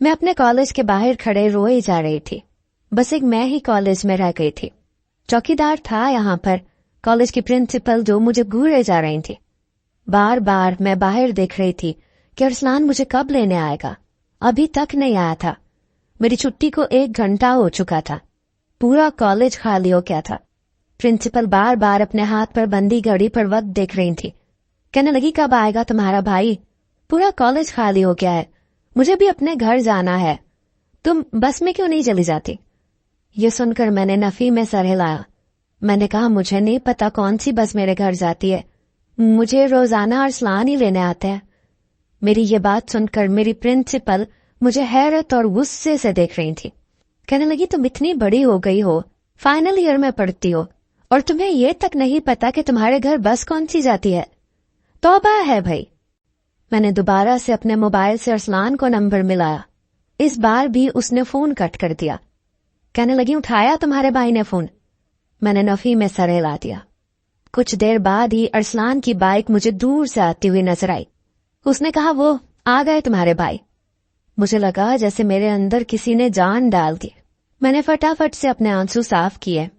मैं अपने कॉलेज के बाहर खड़े रोए जा रही थी। बस एक मैं ही कॉलेज में रह गई थी। चौकीदार था यहाँ पर, कॉलेज की प्रिंसिपल जो मुझे घूरे जा रही थी। बार बार मैं बाहर देख रही थी कि अरसलान मुझे कब लेने आएगा। अभी तक नहीं आया था। मेरी छुट्टी को 1 घंटा हो चुका था। पूरा कॉलेज खाली हो गया था। प्रिंसिपल बार बार अपने हाथ पर बंदी घड़ी पर वक्त देख रही थी। कहने लगी, कब आएगा तुम्हारा भाई? पूरा कॉलेज खाली हो गया है, मुझे भी अपने घर जाना है, तुम बस में क्यों नहीं चली जाती? ये सुनकर मैंने नफी में सर हिलाया। मैंने कहा, मुझे नहीं पता कौन सी बस मेरे घर जाती है, मुझे रोजाना अरसलान ही लेने आता है। मेरी ये बात सुनकर मेरी प्रिंसिपल मुझे हैरत और गुस्से से देख रही थी। कहने लगी, तुम इतनी बड़ी हो गई हो, फाइनल ईयर में पढ़ती हो, और तुम्हें ये तक नहीं पता कि तुम्हारे घर बस कौन सी जाती है? तौबा है भाई। मैंने दोबारा से अपने मोबाइल से अरसलान को नंबर मिलाया। इस बार भी उसने फोन कट कर दिया। कहने लगी, उठाया तुम्हारे भाई ने फोन? मैंने नफी में सर हिला दिया। कुछ देर बाद ही अरसलान की बाइक मुझे दूर से आती हुई नजर आई। उसने कहा, वो आ गए तुम्हारे भाई। मुझे लगा जैसे मेरे अंदर किसी ने जान डाल दी। मैंने फटाफट से अपने आंसू साफ किए।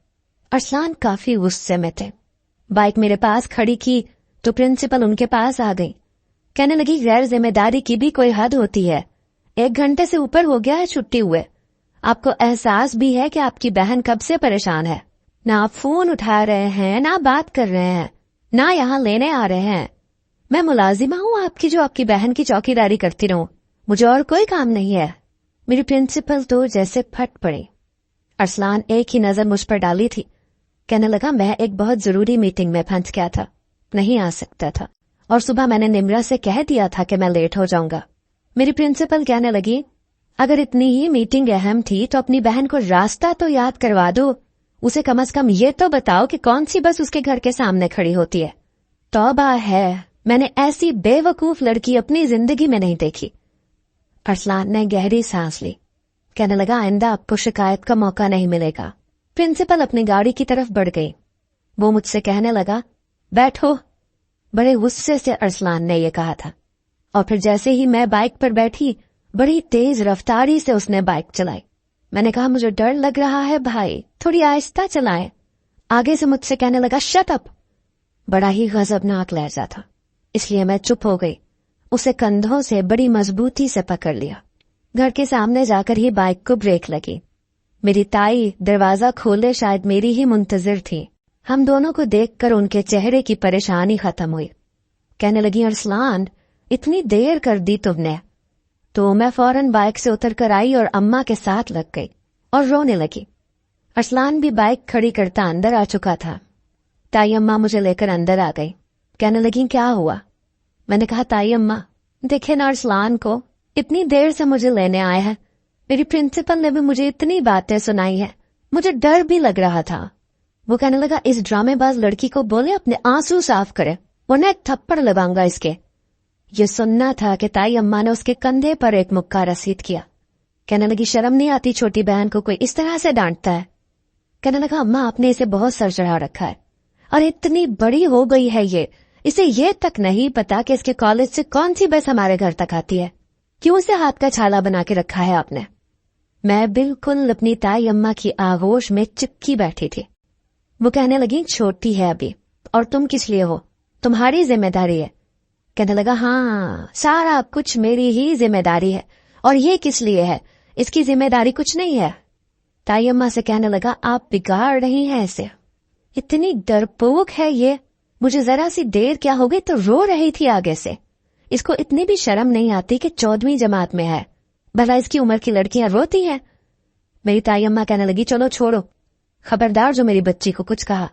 अरसलान काफी गुस्से में थे। बाइक मेरे पास खड़ी की तो प्रिंसिपल उनके पास आ गई। कहने लगी, गैर जिम्मेदारी की भी कोई हद होती है। 1 घंटे से ऊपर हो गया है छुट्टी हुए। आपको एहसास भी है कि आपकी बहन कब से परेशान है? ना आप फोन उठा रहे हैं, ना बात कर रहे हैं, ना यहाँ लेने आ रहे हैं। मैं मुलाजिमा हूँ आपकी जो आपकी बहन की चौकीदारी करती रहूं? मुझे और कोई काम नहीं है। मेरी प्रिंसिपल तो जैसे फट पड़ी। अरसलान एक ही नजर मुझ पर डाली थी। कहने लगा, मैं एक बहुत जरूरी मीटिंग में फंस गया था, नहीं आ सकता था, और सुबह मैंने निम्रा से कह दिया था कि मैं लेट हो जाऊंगा। मेरी प्रिंसिपल कहने लगी, अगर इतनी ही मीटिंग अहम थी तो अपनी बहन को रास्ता तो याद करवा दो, उसे कम से कम ये तो बताओ कि कौन सी बस उसके घर के सामने खड़ी होती है। तौबा है, मैंने ऐसी बेवकूफ लड़की अपनी जिंदगी में नहीं देखी। अरसलान ने गहरी सांस ली। कहने लगा, आइंदा आपको शिकायत का मौका नहीं मिलेगा। प्रिंसिपल अपनी गाड़ी की तरफ बढ़ गई। वो मुझसे कहने लगा, बैठो। बड़े गुस्से से अरसलान ने यह कहा था, और फिर जैसे ही मैं बाइक पर बैठी, बड़ी तेज रफ्तारी से उसने बाइक चलाई। मैंने कहा, मुझे डर लग रहा है भाई, थोड़ी आहिस्ता चलाएं। आगे से मुझसे कहने लगा, शट अप। बड़ा ही गजबनाक लहजा था, इसलिए मैं चुप हो गई। उसे कंधों से बड़ी मजबूती से पकड़ लिया। घर के सामने जाकर ही बाइक को ब्रेक लगी। मेरी ताई दरवाजा खोले शायद मेरी ही मुंतजिर थी। हम दोनों को देखकर उनके चेहरे की परेशानी खत्म हुई। कहने लगी, अरसलान, इतनी देर कर दी तुमने। तो मैं फौरन बाइक से उतर कर आई और अम्मा के साथ लग गई और रोने लगी। अरसलान भी बाइक खड़ी करता अंदर आ चुका था। ताई अम्मा मुझे लेकर अंदर आ गई। कहने लगी, क्या हुआ? मैंने कहा, ताई अम्मा, देखे ना अरसलान को, इतनी देर से मुझे लेने आया है। मेरी प्रिंसिपल ने भी मुझे इतनी बातें सुनाई है, मुझे डर भी लग रहा था। वो कहने लगा, इस ड्रामेबाज लड़की को बोले अपने आंसू साफ करे, वरना एक थप्पड़ लगाऊंगा इसके। ये सुनना था कि ताई अम्मा ने उसके कंधे पर एक मुक्का रसीद किया। कहने लगी, शर्म नहीं आती छोटी बहन को कोई इस तरह से डांटता है? कहने लगा, अम्मा, आपने इसे बहुत सर चढ़ा रखा है, और इतनी बड़ी हो गई है ये, इसे ये तक नहीं पता कि इसके कॉलेज से कौन सी बस हमारे घर तक आती है। क्यों इसे हाथ का छाला बना के रखा है आपने? मैं बिल्कुल अपनी ताई अम्मा की आगोश में चिपकी बैठी थी। वो कहने लगी, छोटी है अभी, और तुम किस लिए हो? तुम्हारी जिम्मेदारी है। कहने लगा, हाँ, सारा कुछ मेरी ही जिम्मेदारी है, और ये किस लिए है? इसकी जिम्मेदारी कुछ नहीं है। ताई अम्मा से कहने लगा, आप बिगाड़ रही हैं इसे, इतनी डरपोक है ये, मुझे जरा सी देर क्या हो गई तो रो रही थी आगे से। इसको इतनी भी शर्म नहीं आती कि 14वीं जमात में है, भला इसकी उम्र की लड़कियां रोती हैं। मेरी ताई अम्मा कहने लगी, चलो छोड़ो, खबरदार जो मेरी बच्ची को कुछ कहा।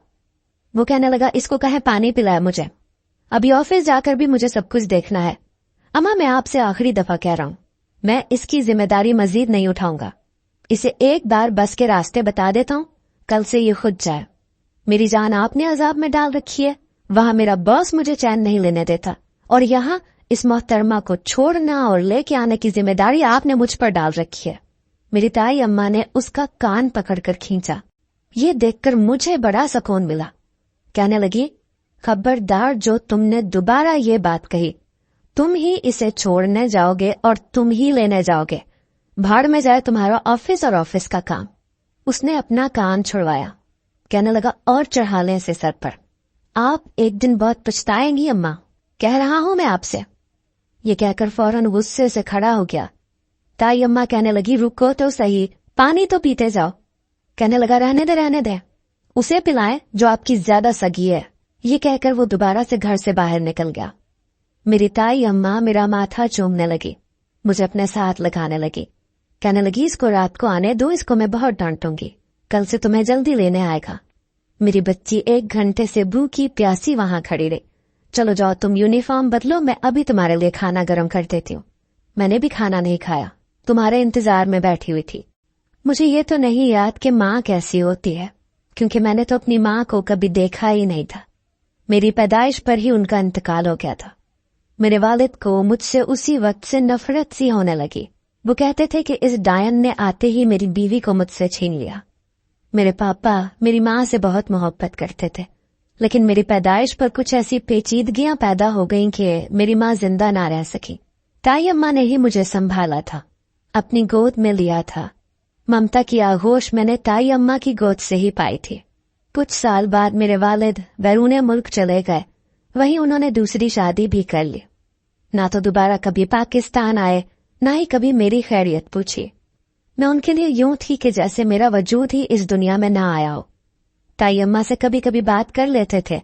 वो कहने लगा, इसको कहे पानी पिलाए मुझे, अभी ऑफिस जाकर भी मुझे सब कुछ देखना है। अम्मा, मैं आपसे आखिरी दफा कह रहा हूं, मैं इसकी जिम्मेदारी मजीद नहीं उठाऊंगा। इसे एक बार बस के रास्ते बता देता हूं, कल से ये खुद जाए। मेरी जान आपने अजाब में डाल रखी है, वहां मेरा बॉस मुझे चैन नहीं लेने देता, और यहाँ इस मोहतरमा को छोड़ना और लेके आने की जिम्मेदारी आपने मुझ पर डाल रखी है। मेरी ताई अम्मा ने उसका कान पकड़कर खींचा। ये देखकर मुझे बड़ा सुकून मिला। कहने लगी, खबरदार जो तुमने दोबारा ये बात कही, तुम ही इसे छोड़ने जाओगे और तुम ही लेने जाओगे। भाड़ में जाए तुम्हारा ऑफिस और ऑफिस का काम। उसने अपना कान छुड़वाया, कहने लगा और चढ़ा लें इसे सर पर। आप एक दिन बहुत पछताएंगी अम्मा, कह रहा हूं मैं आपसे। ये कहकर फौरन गुस्से से खड़ा हो गया। ताई अम्मा कहने लगी रुको तो सही, पानी तो पीते जाओ। कहने लगा रहने दे, उसे पिलाएं जो आपकी ज्यादा सगी है। ये कहकर वो दोबारा से घर से बाहर निकल गया। मेरी ताई अम्मा मेरा माथा चूमने लगी, मुझे अपने साथ लगाने लगी, कहने लगी इसको रात को आने दो, इसको मैं बहुत डांटूंगी, कल से तुम्हें जल्दी लेने आएगा। मेरी बच्ची 1 घंटे से भूखी प्यासी वहां खड़ी रही। चलो जाओ तुम यूनिफॉर्म बदलो, मैं अभी तुम्हारे लिए खाना गर्म कर देती हूँ। मैंने भी खाना नहीं खाया, तुम्हारे इंतजार में बैठी हुई थी। मुझे ये तो नहीं याद कि माँ कैसी होती है, क्योंकि मैंने तो अपनी माँ को कभी देखा ही नहीं था। मेरी पैदाइश पर ही उनका इंतकाल हो गया था। मेरे वालिद को मुझसे उसी वक्त से नफरत सी होने लगी। वो कहते थे कि इस डायन ने आते ही मेरी बीवी को मुझसे छीन लिया। मेरे पापा मेरी माँ से बहुत मोहब्बत करते थे, लेकिन मेरी पैदाइश पर कुछ ऐसी पेचीदगियां पैदा हो गईं कि मेरी माँ जिंदा ना रह सकी। ताई अम्मा ने ही मुझे संभाला था, अपनी गोद में लिया था। ममता की आगोश मैंने ताई अम्मा की गोद से ही पाई थी। कुछ साल बाद मेरे वालिद बैरूने मुल्क चले गए। वहीं उन्होंने दूसरी शादी भी कर ली। ना तो दोबारा कभी पाकिस्तान आए, ना ही कभी मेरी खैरियत पूछी। मैं उनके लिए यूं थी कि जैसे मेरा वजूद ही इस दुनिया में ना आया हो। ताई अम्मा से कभी कभी बात कर लेते थे,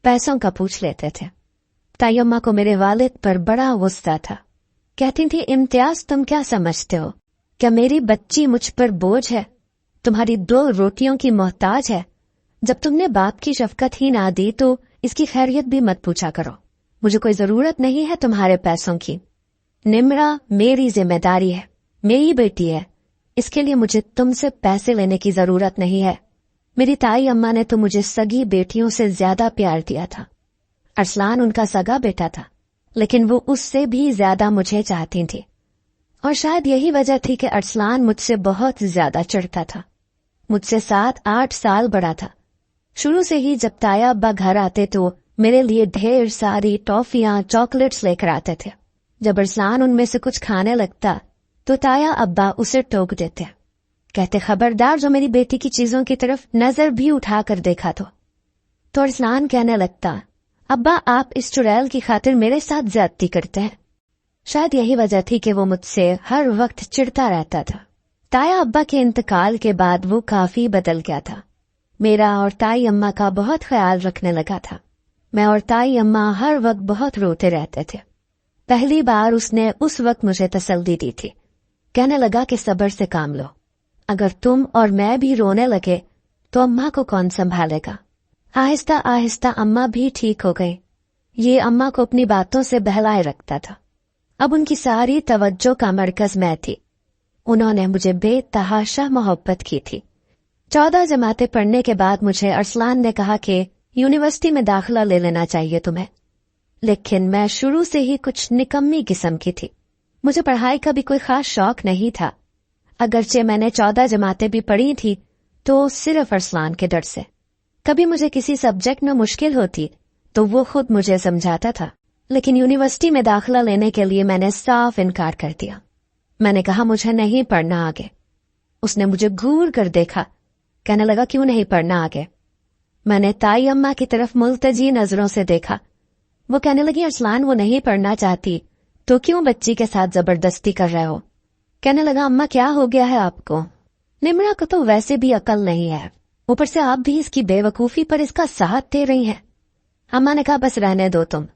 पैसों का पूछ लेते थे। ताई अम्मा को मेरे वालिद पर बड़ा गुस्सा था। कहती थी इम्तियाज तुम क्या समझते हो, क्या मेरी बच्ची मुझ पर बोझ है, तुम्हारी 2 रोटियों की मोहताज है। जब तुमने बाप की शफकत ही ना दी तो इसकी खैरियत भी मत पूछा करो। मुझे कोई जरूरत नहीं है तुम्हारे पैसों की। निम्रा मेरी जिम्मेदारी है, मेरी बेटी है, इसके लिए मुझे तुमसे पैसे लेने की जरूरत नहीं है। मेरी ताई अम्मा ने तो मुझे सगी बेटियों से ज्यादा प्यार दिया था। अरसलान उनका सगा बेटा था, लेकिन वो उससे भी ज्यादा मुझे चाहती थी। और शायद यही वजह थी कि अरसलान मुझसे बहुत ज्यादा चिढ़ता था। मुझसे 7-8 साल बड़ा था। शुरू से ही जब ताया अब्बा घर आते तो मेरे लिए ढेर सारी टॉफियां चॉकलेट्स लेकर आते थे। जब अरसलान उनमें से कुछ खाने लगता तो ताया अब्बा उसे टोक देते, कहते खबरदार जो मेरी बेटी की चीजों की तरफ नजर भी उठाकर देखा तो अरसलान कहने लगता अब्बा आप इस चुड़ैल की खातिर मेरे साथ ज्यादती करते हैं। शायद यही वजह थी कि वो मुझसे हर वक्त चिढ़ता रहता था। ताया अब्बा के इंतकाल के बाद वो काफी बदल गया था। मेरा और ताई अम्मा का बहुत ख्याल रखने लगा था। मैं और ताई अम्मा हर वक्त बहुत रोते रहते थे। पहली बार उसने उस वक्त मुझे तसल्ली दी थी। कहने लगा कि सब्र से काम लो, अगर तुम और मैं भी रोने लगे तो अम्मा को कौन संभालेगा। आहिस्ता आहिस्ता अम्मा भी ठीक हो गई। ये अम्मा को अपनी बातों से बहलाए रखता था। अब उनकी सारी तवज्जो का मरकज मैं थी। उन्होंने मुझे बेतहाशा मोहब्बत की थी। 14 जमातें पढ़ने के बाद मुझे अरसलान ने कहा कि यूनिवर्सिटी में दाखिला ले लेना चाहिए तुम्हें, लेकिन मैं शुरू से ही कुछ निकम्मी किस्म की थी। मुझे पढ़ाई का भी कोई खास शौक नहीं था। अगरचे मैंने 14 जमातें भी पढ़ी थी तो सिर्फ अरसलान के डर से। कभी मुझे किसी सब्जेक्ट में मुश्किल होती तो वो खुद मुझे समझाता था, लेकिन यूनिवर्सिटी में दाखिला लेने के लिए मैंने साफ इनकार कर दिया। मैंने कहा मुझे नहीं पढ़ना आगे। उसने मुझे घूर कर देखा, कहने लगा क्यों नहीं पढ़ना आगे। मैंने ताई अम्मा की तरफ मुल्तजी नजरों से देखा। वो कहने लगी अरसलान वो नहीं पढ़ना चाहती तो क्यों बच्ची के साथ जबरदस्ती कर रहे हो। कहने लगा अम्मा क्या हो गया है आपको, निम्रा को तो वैसे भी अकल नहीं है, ऊपर से आप भी इसकी बेवकूफी पर इसका साथ दे रही हैं। अम्मा ने कहा बस रहने दो तुम,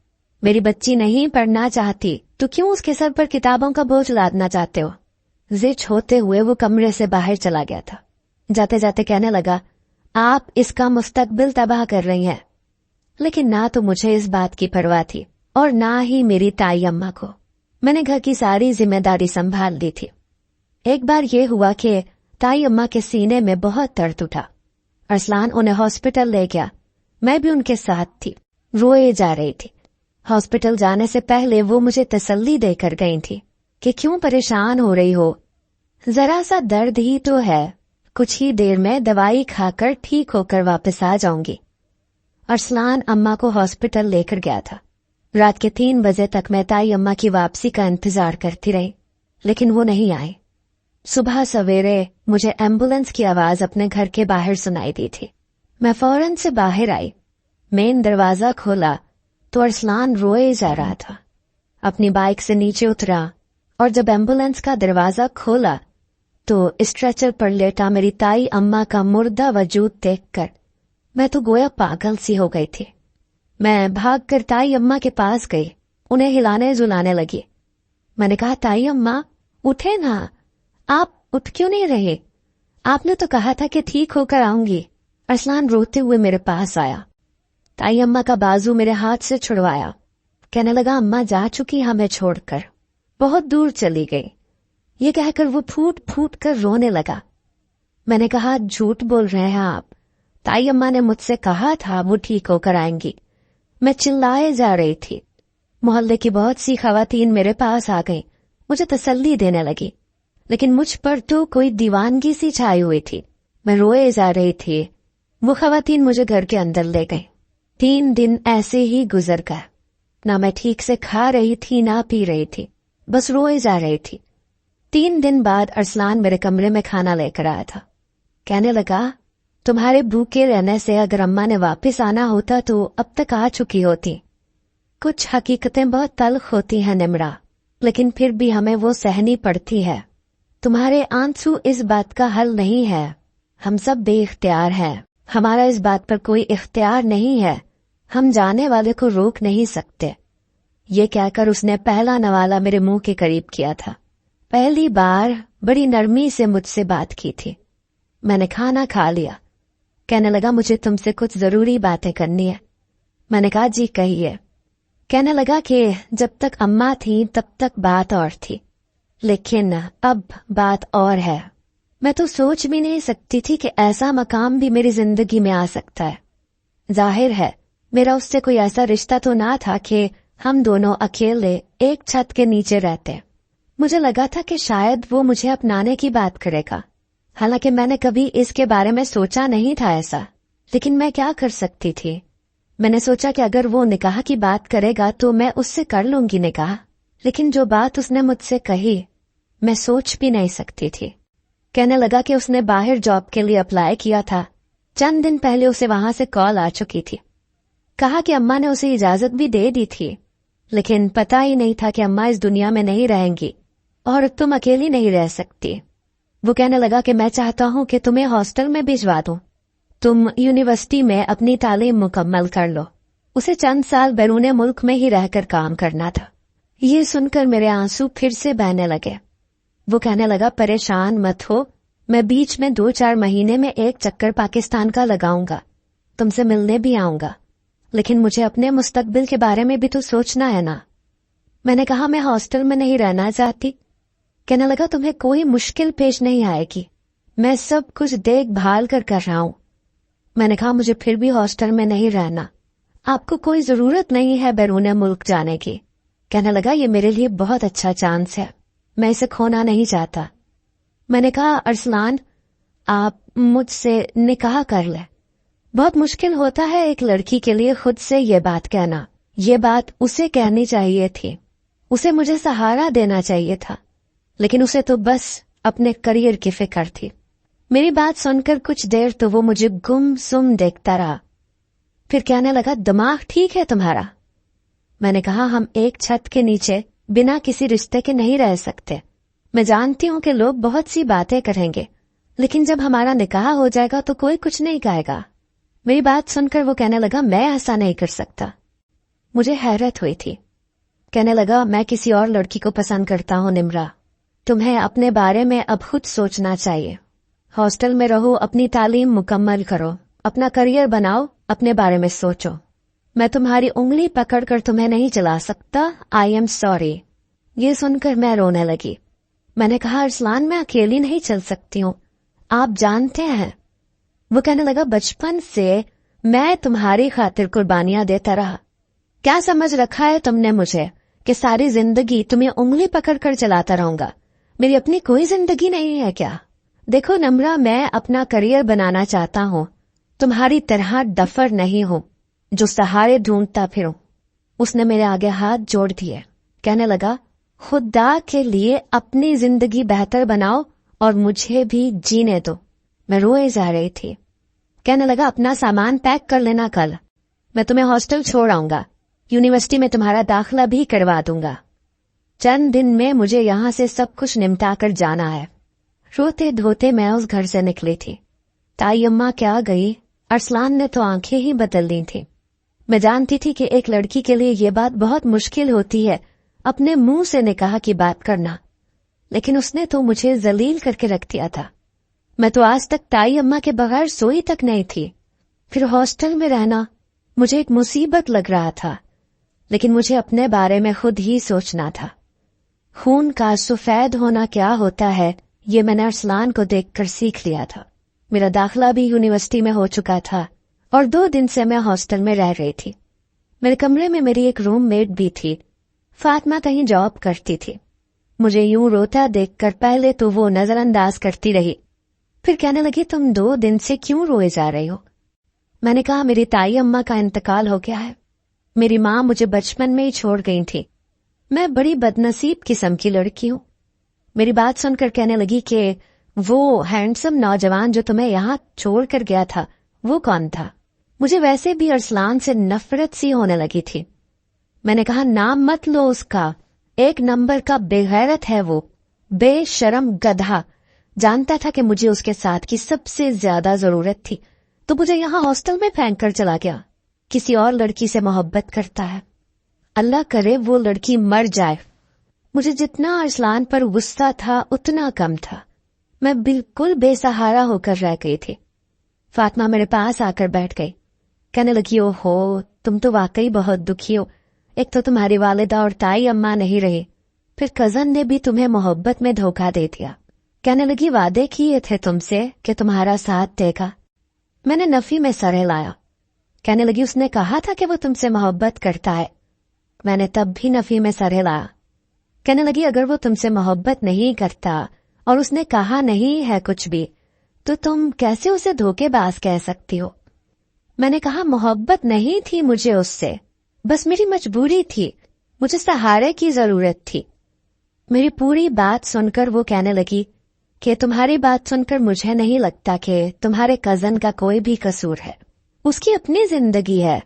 मेरी बच्ची नहीं पढ़ना चाहती तो क्यों उसके सर पर किताबों का बोझ लादना चाहते हो। जिद होते हुए वो कमरे से बाहर चला गया था। जाते जाते कहने लगा आप इसका मुस्तकबिल तबाह कर रही हैं। लेकिन ना तो मुझे इस बात की परवाह थी और ना ही मेरी ताई अम्मा को। मैंने घर की सारी जिम्मेदारी संभाल ली थी। एक बार ये हुआ कि ताई अम्मा के सीने में बहुत दर्द उठा। अरसलान उन्हें हॉस्पिटल ले गया। मैं भी उनके साथ थी, रोए जा रही थी। हॉस्पिटल जाने से पहले वो मुझे तसल्ली देकर गई थी कि क्यों परेशान हो रही हो, जरा सा दर्द ही तो है, कुछ ही देर में दवाई खाकर ठीक होकर वापस आ जाऊंगी। अरसलान अम्मा को हॉस्पिटल लेकर गया था। रात के 3 बजे तक मैं ताई अम्मा की वापसी का इंतजार करती रही, लेकिन वो नहीं आए। सुबह सवेरे मुझे एम्बुलेंस की आवाज अपने घर के बाहर सुनाई दी थी। मैं फौरन से बाहर आई, मेन दरवाजा खोला तो अरसलान रोए जा रहा था। अपनी बाइक से नीचे उतरा और जब एम्बुलेंस का दरवाजा खोला तो स्ट्रेचर पर लेटा मेरी ताई अम्मा का मुर्दा वजूद देखकर मैं तो गोया पागल सी हो गई थी। मैं भागकर ताई अम्मा के पास गई, उन्हें हिलाने जुलाने लगी। मैंने कहा, ताई अम्मा उठे ना, आप उठ क्यों नहीं रहे? आपने तो कहा था कि ठीक होकर आऊंगी। अरसलान रोते हुए मेरे पास आया, ताई अम्मा का बाजू मेरे हाथ से छुड़वाया, कहने लगा, अम्मा जा चुकी हमें छोड़कर, बहुत दूर चली गई। ये कहकर वो फूट फूट कर रोने लगा। मैंने कहा, झूठ बोल रहे हैं आप, ताई अम्मा ने मुझसे कहा था वो ठीक होकर आएंगी। मैं चिल्लाए जा रही थी। मोहल्ले की बहुत सी खवातीन मेरे पास आ गईं, मुझे तसल्ली देने लगी, लेकिन मुझ पर तो कोई दीवानगी सी छाई हुई थी। मैं रोए जा रही थी। वो खवातीन मुझे घर के अंदर ले गई। 3 दिन ऐसे ही गुजर गए। ना मैं ठीक से खा रही थी ना पी रही थी, बस रोए जा रही थी। 3 दिन बाद अरसलान मेरे कमरे में खाना लेकर आया था। कहने लगा, तुम्हारे भूखे रहने से अगर अम्मा ने वापस आना होता तो अब तक आ चुकी होती। कुछ हकीकतें बहुत तल्ख होती हैं निमरा, लेकिन फिर भी हमें वो सहनी पड़ती है। तुम्हारे आंसू इस बात का हल नहीं है। हम सब बेइख्तियार हैं, हमारा इस बात पर कोई इख्तियार नहीं है। हम जाने वाले को रोक नहीं सकते। ये कहकर उसने पहला नवाला मेरे मुंह के करीब किया था। पहली बार बड़ी नरमी से मुझसे बात की थी। मैंने खाना खा लिया। कहने लगा, मुझे तुमसे कुछ जरूरी बातें करनी है। मैंने कहा, जी कहिए। कहने लगा कि जब तक अम्मा थी तब तक बात और थी, लेकिन अब बात और है। मैं तो सोच भी नहीं सकती थी कि ऐसा मकाम भी मेरी जिंदगी में आ सकता है। जाहिर है मेरा उससे कोई ऐसा रिश्ता तो ना था कि हम दोनों अकेले एक छत के नीचे रहते। मुझे लगा था कि शायद वो मुझे अपनाने की बात करेगा, हालांकि मैंने कभी इसके बारे में सोचा नहीं था ऐसा। लेकिन मैं क्या कर सकती थी? मैंने सोचा कि अगर वो निकाह की बात करेगा तो मैं उससे कर लूंगी निकाह। लेकिन जो बात उसने मुझसे कही मैं सोच भी नहीं सकती थी। कहने लगा कि उसने बाहर जॉब के लिए अप्लाई किया था। चंद दिन पहले उसे वहां से कॉल आ चुकी थी। कहा कि अम्मा ने उसे इजाजत भी दे दी थी, लेकिन पता ही नहीं था कि अम्मा इस दुनिया में नहीं रहेंगी और तुम अकेली नहीं रह सकती। वो कहने लगा कि मैं चाहता हूं कि तुम्हें हॉस्टल में भिजवा दूं। तुम यूनिवर्सिटी में अपनी तालीम मुकम्मल कर लो। उसे चंद साल बैरूने मुल्क में ही रहकर काम करना था। ये सुनकर मेरे आंसू फिर से बहने लगे। वो कहने लगा, परेशान मत हो, मैं बीच में 2-4 महीने में एक चक्कर पाकिस्तान का लगाऊंगा, तुमसे मिलने भी आऊंगा, लेकिन मुझे अपने मुस्तकबिल के बारे में भी तो सोचना है ना। मैंने कहा, मैं हॉस्टल में नहीं रहना चाहती। कहने लगा, तुम्हें कोई मुश्किल पेश नहीं आएगी, मैं सब कुछ देखभाल कर रहा हूं। मैंने कहा, मुझे फिर भी हॉस्टल में नहीं रहना, आपको कोई जरूरत नहीं है बैरून मुल्क जाने की। कहने लगा, ये मेरे लिए बहुत अच्छा चांस है, मैं इसे खोना नहीं चाहता। मैंने कहा, अरसलान आप मुझसे निकाह कर ले। बहुत मुश्किल होता है एक लड़की के लिए खुद से ये बात कहना। ये बात उसे कहनी चाहिए थी, उसे मुझे सहारा देना चाहिए था, लेकिन उसे तो बस अपने करियर की फिक्र थी। मेरी बात सुनकर कुछ देर तो वो मुझे गुमसुम देखता रहा। फिर कहने लगा, दिमाग ठीक है तुम्हारा? मैंने कहा, हम एक छत के नीचे बिना किसी रिश्ते के नहीं रह सकते। मैं जानती हूं कि लोग बहुत सी बातें करेंगे, लेकिन जब हमारा निकाह हो जाएगा तो कोई कुछ नहीं कहेगा। मेरी बात सुनकर वो कहने लगा, मैं ऐसा नहीं कर सकता। मुझे हैरत हुई थी। कहने लगा, मैं किसी और लड़की को पसंद करता हूं निमरा, तुम्हें अपने बारे में अब खुद सोचना चाहिए। हॉस्टल में रहो, अपनी तालीम मुकम्मल करो, अपना करियर बनाओ, अपने बारे में सोचो। मैं तुम्हारी उंगली पकड़कर तुम्हें नहीं चला सकता। I am sorry. ये सुनकर मैं रोने लगी। मैंने कहा, अरसलान मैं अकेली नहीं चल सकती हूँ, आप जानते हैं। वो कहने लगा, बचपन से मैं तुम्हारी खातिर कुर्बानियां देता रहा। क्या समझ रखा है तुमने मुझे कि सारी जिंदगी तुम्हें उंगली पकड़कर चलाता रहूंगा? मेरी अपनी कोई जिंदगी नहीं है क्या? देखो नम्रा, मैं अपना करियर बनाना चाहता हूँ, तुम्हारी तरह डफर नहीं हूँ जो सहारे ढूंढता फिरूं। उसने मेरे आगे हाथ जोड़ दिए। कहने लगा, खुदा के लिए अपनी जिंदगी बेहतर बनाओ और मुझे भी जीने दो। मैं रोए जा रही थी। कहने लगा, अपना सामान पैक कर लेना, कल मैं तुम्हें हॉस्टल छोड़ आऊंगा, यूनिवर्सिटी में तुम्हारा दाखिला भी करवा दूंगा। चंद दिन में मुझे यहां से सब कुछ निपटा कर जाना है। रोते धोते मैं उस घर से निकली थी। ताई अम्मा क्या गई, अरसलान ने तो आंखें ही बदल दी थी। मैं जानती थी कि एक लड़की के लिए ये बात बहुत मुश्किल होती है, अपने मुंह से निकाह की बात करना, लेकिन उसने तो मुझे जलील करके रख दिया था। मैं तो आज तक ताई अम्मा के बगैर सोई तक नहीं थी। फिर हॉस्टल में रहना मुझे एक मुसीबत लग रहा था, लेकिन मुझे अपने बारे में खुद ही सोचना था। खून का सफेद होना क्या होता है ये मैंने अरसलान को देखकर सीख लिया था। मेरा दाखिला भी यूनिवर्सिटी में हो चुका था और 2 दिन से मैं हॉस्टल में रह रही थी। मेरे कमरे में मेरी एक रूममेट भी थी। फातिमा कहीं जॉब करती थी। मुझे यूं रोता देखकर पहले तो वो नजरअंदाज करती रही, फिर कहने लगी, तुम 2 दिन से क्यों रोए जा रही हो? मैंने कहा, मेरी ताई अम्मा का इंतकाल हो गया है। मेरी माँ मुझे बचपन में ही छोड़ गई थी। मैं बड़ी बदनसीब किस्म की लड़की हूँ। मेरी बात सुनकर कहने लगी कि वो हैंडसम नौजवान जो तुम्हें यहाँ छोड़ कर गया था, वो कौन था? मुझे वैसे भी अरसलान से नफरत सी होने लगी थी। मैंने कहा, नाम मत लो उसका, 1 नंबर का बेगैरत है वो, बेशरम गधा। जानता था कि मुझे उसके साथ की सबसे ज्यादा जरूरत थी, तो मुझे यहाँ हॉस्टल में फेंक कर चला गया। किसी और लड़की से मोहब्बत करता है। अल्लाह करे वो लड़की मर जाए। मुझे जितना अरसलान पर गुस्सा था उतना कम था। मैं बिल्कुल बेसहारा होकर रह गई थी। फातिमा मेरे पास आकर बैठ गई। कहने लगी, ओहो, तुम तो वाकई बहुत दुखी हो। एक तो तुम्हारी वालिदा और ताई अम्मा नहीं रही, फिर कजन ने भी तुम्हें मोहब्बत में धोखा दे दिया। कहने लगी, वादे किए थे तुमसे कि तुम्हारा साथ देगा। मैंने नफी में सर हिलाया। कहने लगी, उसने कहा था कि वो तुमसे मोहब्बत करता है। मैंने तब भी नफी में सर हिलाया। कहने लगी, अगर वो तुमसे मोहब्बत नहीं करता और उसने कहा नहीं है कुछ भी, तो तुम कैसे उसे धोखेबाज कह सकती हो? मैंने कहा, मोहब्बत नहीं थी मुझे उससे, बस मेरी मजबूरी थी। मुझे सहारे की जरूरत थी। मेरी पूरी बात सुनकर वो कहने लगी कि तुम्हारी बात सुनकर मुझे नहीं लगता कि तुम्हारे कजन का कोई भी कसूर है। उसकी अपनी जिंदगी है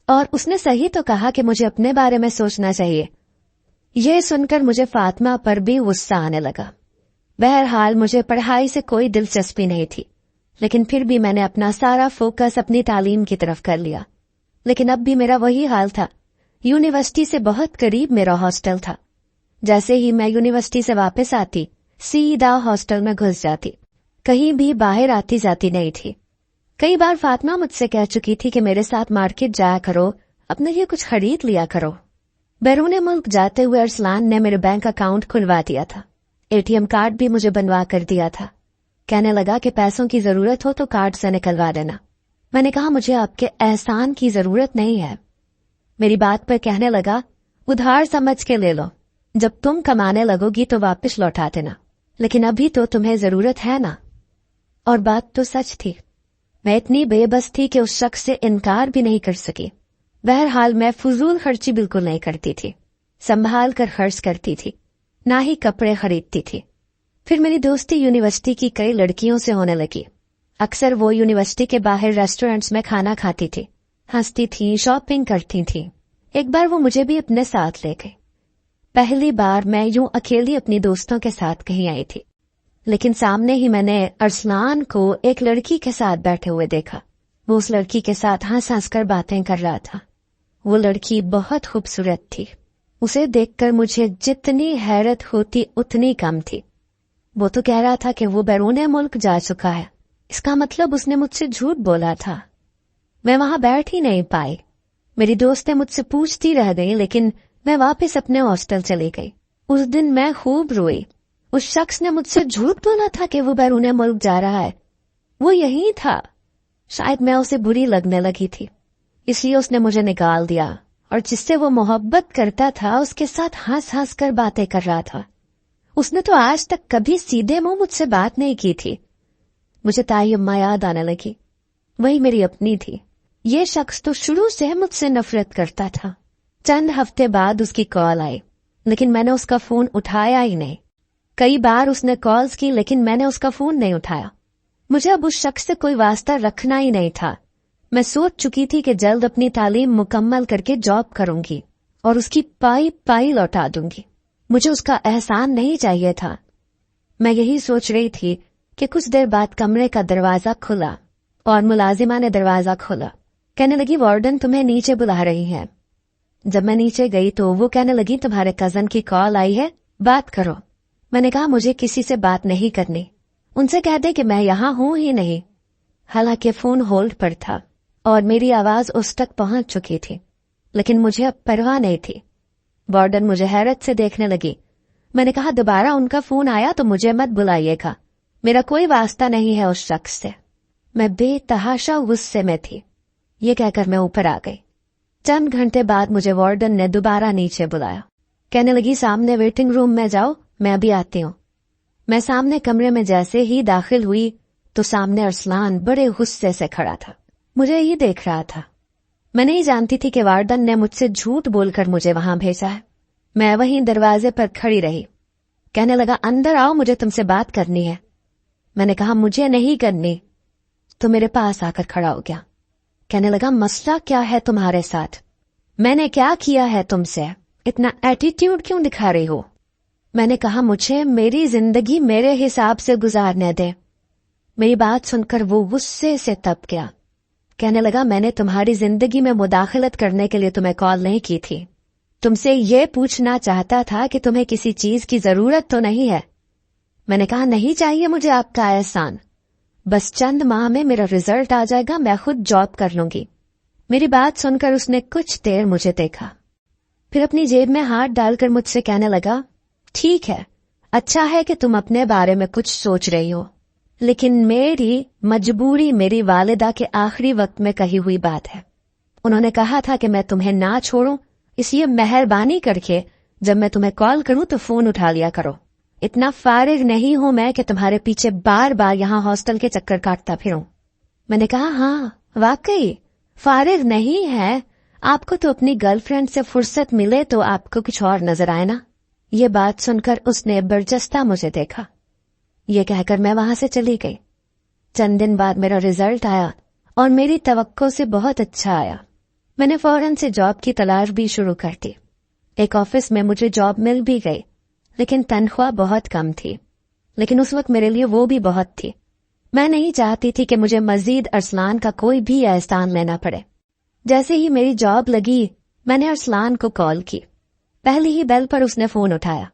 और उसने सही तो कहा कि मुझे अपने बारे में सोचना चाहिए। यह सुनकर मुझे फातिमा पर भी गुस्सा आने लगा। बहरहाल मुझे पढ़ाई से कोई दिलचस्पी नहीं थी, लेकिन फिर भी मैंने अपना सारा फोकस अपनी तालीम की तरफ कर लिया। लेकिन अब भी मेरा वही हाल था। यूनिवर्सिटी से बहुत करीब मेरा हॉस्टल था। जैसे ही मैं यूनिवर्सिटी से वापस आती, सीधा हॉस्टल में घुस जाती। कहीं भी बाहर आती जाती नहीं थी। कई बार फातिमा मुझसे कह चुकी थी कि मेरे साथ मार्केट जाया करो, अपने लिए कुछ खरीद लिया करो। बैरून मुल्क जाते हुए अरसलान ने मेरे बैंक अकाउंट खुलवा दिया था। एटीएम कार्ड भी मुझे बनवा कर दिया था। कहने लगा कि पैसों की जरूरत हो तो कार्ड से निकलवा देना। मैंने कहा, मुझे आपके एहसान की जरूरत नहीं है। मेरी बात पर कहने लगा, उधार समझ के ले लो, जब तुम कमाने लगोगी तो वापस लौटा देना, लेकिन अभी तो तुम्हें जरूरत है ना। और बात तो सच थी। मैं इतनी बेबस थी कि उस शख्स से इनकार भी नहीं कर सकी। बहरहाल मैं फजूल खर्ची बिल्कुल नहीं करती थी, संभाल कर खर्च करती थी, ना ही कपड़े खरीदती थी। फिर मेरी दोस्ती यूनिवर्सिटी की कई लड़कियों से होने लगी। अक्सर वो यूनिवर्सिटी के बाहर रेस्टोरेंट्स में खाना खाती थी, हंसती थी, शॉपिंग करती थी। एक बार वो मुझे भी अपने साथ ले गई। पहली बार मैं यूं अकेली अपनी दोस्तों के साथ कहीं आई थी, लेकिन सामने ही मैंने अरसलान को एक लड़की के साथ बैठे हुए देखा। वो उस लड़की के साथ हंस हंस कर बातें कर रहा था। वो लड़की बहुत खूबसूरत थी। उसे देखकर मुझे जितनी हैरत होती उतनी कम थी। वो तो कह रहा था कि वो बैरून मुल्क जा चुका है। इसका मतलब उसने मुझसे झूठ बोला था। मैं वहां बैठ ही नहीं पाई। मेरी दोस्तें मुझसे पूछती रह गई, लेकिन मैं वापस अपने हॉस्टल चली गई। उस दिन मैं खूब रोई। उस शख्स ने मुझसे झूठ बोला था कि वो बैरून मुल्क जा रहा है। वो यही था। शायद मैं उसे बुरी लगने लगी थी, इसलिए उसने मुझे निकाल दिया और जिससे वो मोहब्बत करता था उसके साथ हंस हंस कर बातें कर रहा था। उसने तो आज तक कभी सीधे मुंह मुझसे बात नहीं की थी। मुझे ताई अम्मा याद आने लगी। वही मेरी अपनी थी। ये शख्स तो शुरू से मुझसे नफरत करता था। चंद हफ्ते बाद उसकी कॉल आई, लेकिन मैंने उसका फोन उठाया ही नहीं। कई बार उसने कॉल्स की लेकिन मैंने उसका फोन नहीं उठाया। मुझे अब उस शख्स से कोई वास्ता रखना ही नहीं था। मैं सोच चुकी थी कि जल्द अपनी तालीम मुकम्मल करके जॉब करूंगी और उसकी पाई पाई लौटा दूंगी। मुझे उसका एहसान नहीं चाहिए था। मैं यही सोच रही थी कि कुछ देर बाद कमरे का दरवाजा खुला और मुलाजिमा ने दरवाजा खोला। कहने लगी, वार्डन तुम्हें नीचे बुला रही है। जब मैं नीचे गई तो वो कहने लगी, तुम्हारे कजन की कॉल आई है, बात करो। मैंने कहा, मुझे किसी से बात नहीं करनी, उनसे कह दे कि मैं यहां हूं ही नहीं। हालांकि फोन होल्ड पर था और मेरी आवाज उस तक पहुंच चुकी थी, लेकिन मुझे अब परवाह नहीं थी। वार्डन मुझे हैरत से देखने लगी। मैंने कहा, दोबारा उनका फोन आया तो मुझे मत बुलाइएगा, मेरा कोई वास्ता नहीं है उस शख्स से। मैं बेतहाशा गुस्से में थी। ये कहकर मैं ऊपर आ गई। चंद घंटे बाद मुझे वार्डन ने दोबारा नीचे बुलाया। कहने लगी, सामने वेटिंग रूम में जाओ, मैं अभी आती हूँ। मैं सामने कमरे में जैसे ही दाखिल हुई तो सामने अरसलान बड़े गुस्से से खड़ा था, मुझे ही देख रहा था। मैं नहीं जानती थी कि वार्डन ने मुझसे झूठ बोलकर मुझे वहां भेजा है। मैं वहीं दरवाजे पर खड़ी रही। कहने लगा, अंदर आओ, मुझे तुमसे बात करनी है। मैंने कहा, मुझे नहीं करनी। तो मेरे पास आकर खड़ा हो गया। कहने लगा, मसला क्या है तुम्हारे साथ? मैंने क्या किया है तुमसे? इतना एटीट्यूड क्यों दिखा रही हो? मैंने कहा, मुझे मेरी जिंदगी मेरे हिसाब से गुजारने दे। मेरी बात सुनकर वो गुस्से से तप गया। कहने लगा, मैंने तुम्हारी जिंदगी में मुदाखलत करने के लिए तुम्हें कॉल नहीं की थी। तुमसे ये पूछना चाहता था कि तुम्हें किसी चीज की जरूरत तो नहीं है। मैंने कहा, नहीं चाहिए मुझे आपका एहसान, बस चंद माह में मेरा रिजल्ट आ जाएगा, मैं खुद जॉब कर लूंगी। मेरी बात सुनकर उसने कुछ देर मुझे देखा, फिर अपनी जेब में हाथ डालकर मुझसे कहने लगा, ठीक है, अच्छा है कि तुम अपने बारे में कुछ सोच रही हो, लेकिन मेरी मजबूरी मेरी वालिदा के आखिरी वक्त में कही हुई बात है। उन्होंने कहा था कि मैं तुम्हें ना छोड़ूं, इसलिए मेहरबानी करके जब मैं तुम्हें कॉल करूं तो फोन उठा लिया करो। इतना फारिग नहीं हूं मैं कि तुम्हारे पीछे बार बार यहां हॉस्टल के चक्कर काटता फिरूं। मैंने कहा, हाँ वाकई फारिग नहीं है, आपको तो अपनी गर्लफ्रेंड से फुर्सत मिले तो आपको कुछ और नजर आए ना। ये बात सुनकर उसने बरजस्ता मुझे देखा। ये कहकर मैं वहां से चली गई। चंद दिन बाद मेरा रिजल्ट आया और मेरी तवक्को से बहुत अच्छा आया। मैंने फौरन से जॉब की तलाश भी शुरू कर दी। एक ऑफिस में मुझे जॉब मिल भी गई, लेकिन तनख्वाह बहुत कम थी। लेकिन उस वक्त मेरे लिए वो भी बहुत थी। मैं नहीं चाहती थी कि मुझे मजीद अरसलान का कोई भी एहसान लेना पड़े। जैसे ही मेरी जॉब लगी, मैंने अरसलान को कॉल की। पहली ही बेल पर उसने फोन उठाया।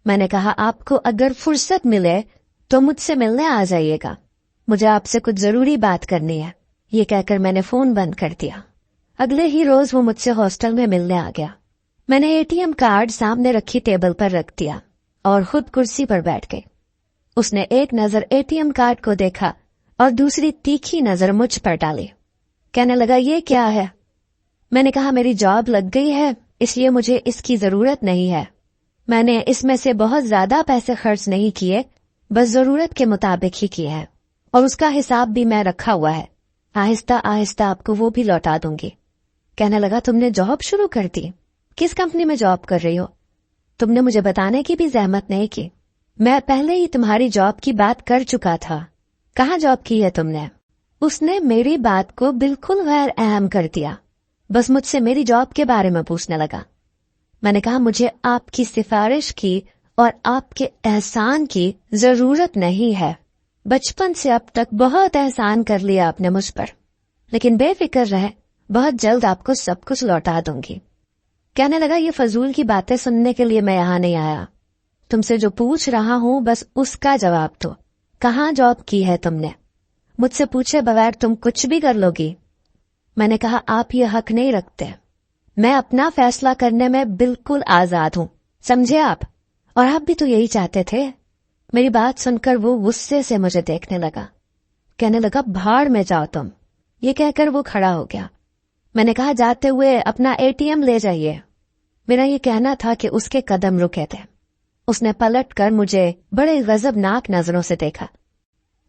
मैंने कहा, आपको अगर फुर्सत मिले तो मुझसे मिलने आ जाइएगा, मुझे आपसे कुछ जरूरी बात करनी है। ये कहकर मैंने फोन बंद कर दिया। अगले ही रोज वो मुझसे हॉस्टल में मिलने आ गया। मैंने एटीएम कार्ड सामने रखी टेबल पर रख दिया और खुद कुर्सी पर बैठ गई। उसने एक नजर एटीएम कार्ड को देखा और दूसरी तीखी नजर मुझ पर डाली। कहने लगा, ये क्या है? मैंने कहा, मेरी जॉब लग गई है, इसलिए मुझे इसकी जरूरत नहीं है। मैंने इसमें से बहुत ज्यादा पैसे खर्च नहीं किए, बस जरूरत के मुताबिक ही किए हैं, और उसका हिसाब भी मैं रखा हुआ है। आहिस्ता आहिस्ता आपको वो भी लौटा दूंगी। कहने लगा, तुमने जॉब शुरू कर दी? किस कंपनी में जॉब कर रही हो? तुमने मुझे बताने की भी जहमत नहीं की। मैं पहले ही तुम्हारी जॉब की बात कर चुका था। कहाँ जॉब की है तुमने? उसने मेरी बात को बिल्कुल गैर अहम कर दिया, बस मुझसे मेरी जॉब के बारे में पूछने लगा। मैंने कहा, मुझे आपकी सिफारिश की और आपके एहसान की जरूरत नहीं है। बचपन से अब तक बहुत एहसान कर लिया आपने मुझ पर, लेकिन बेफिक्र रहे, बहुत जल्द आपको सब कुछ लौटा दूंगी। कहने लगा, ये फजूल की बातें सुनने के लिए मैं यहां नहीं आया। तुमसे जो पूछ रहा हूं बस उसका जवाब दो। कहाँ जॉब की है तुमने? मुझसे पूछे बगैर तुम कुछ भी कर लोगी। मैंने कहा, आप ये हक नहीं रखते। मैं अपना फैसला करने में बिल्कुल आजाद हूं, समझे आप? और आप भी तो यही चाहते थे। मेरी बात सुनकर वो गुस्से से मुझे देखने लगा। कहने लगा, भाड़ में जाओ तुम। ये कहकर वो खड़ा हो गया। मैंने कहा, जाते हुए अपना एटीएम ले जाइए। मेरा ये कहना था कि उसके कदम रुके थे। उसने पलट कर मुझे बड़े गजबनाक नजरों से देखा।